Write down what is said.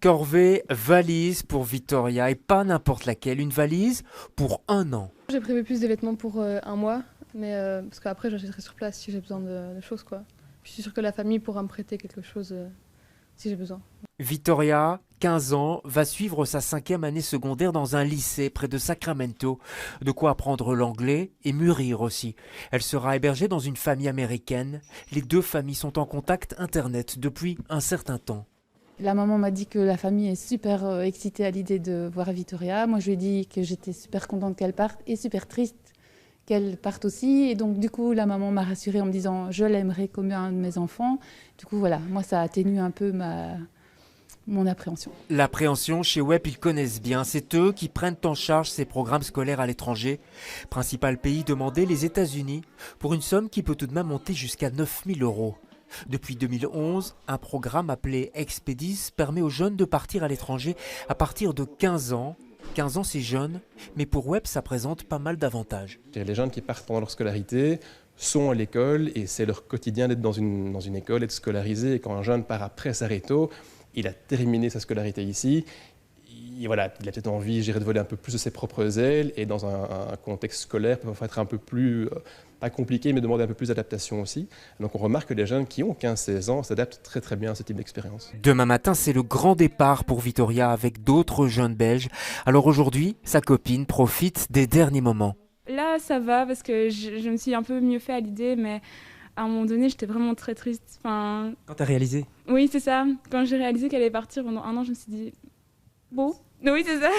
Corvée, valise pour Victoria et pas n'importe laquelle, une valise pour 1 an. J'ai prévu plus de vêtements pour 1 mois, mais parce qu'après j'achèterai sur place si j'ai besoin de choses, quoi. Puis je suis sûre que la famille pourra me prêter quelque chose si j'ai besoin. Victoria, 15 ans, va suivre sa 5e année secondaire dans un lycée près de Sacramento. De quoi apprendre l'anglais et mûrir aussi. Elle sera hébergée dans une famille américaine. Les 2 familles sont en contact internet depuis un certain temps. La maman m'a dit que la famille est super excitée à l'idée de voir Victoria. Moi, je lui ai dit que j'étais super contente qu'elle parte et super triste qu'elle parte aussi. Et donc, du coup, la maman m'a rassurée en me disant « je l'aimerais comme un de mes enfants ». Du coup, voilà, moi, ça atténue un peu mon appréhension. L'appréhension, chez Webb, ils connaissent bien. C'est eux qui prennent en charge ces programmes scolaires à l'étranger. Principal pays demandé, les États-Unis, pour une somme qui peut tout de même monter jusqu'à 9 000 €. Depuis 2011, un programme appelé Expedis permet aux jeunes de partir à l'étranger à partir de 15 ans. 15 ans, c'est jeune, mais pour Webb, ça présente pas mal d'avantages. Les jeunes qui partent pendant leur scolarité sont à l'école et c'est leur quotidien d'être dans une école, d'être scolarisé. Et quand un jeune part après Sareto, il a terminé sa scolarité ici. Il a peut-être envie, de voler un peu plus de ses propres ailes et dans un contexte scolaire peut être un peu plus, pas compliqué, mais demander un peu plus d'adaptation aussi. Donc on remarque que les jeunes qui ont 15-16 ans s'adaptent très très bien à ce type d'expérience. Demain matin, c'est le grand départ pour Victoria avec d'autres jeunes Belges. Alors aujourd'hui, sa copine profite des derniers moments. Là, ça va parce que je me suis un peu mieux fait à l'idée, mais à un moment donné, j'étais vraiment très triste. Enfin... Quand t'as réalisé? Oui, c'est ça. Quand j'ai réalisé qu'elle allait partir pendant 1 an, je me suis dit... Bon, oui, c'est ça.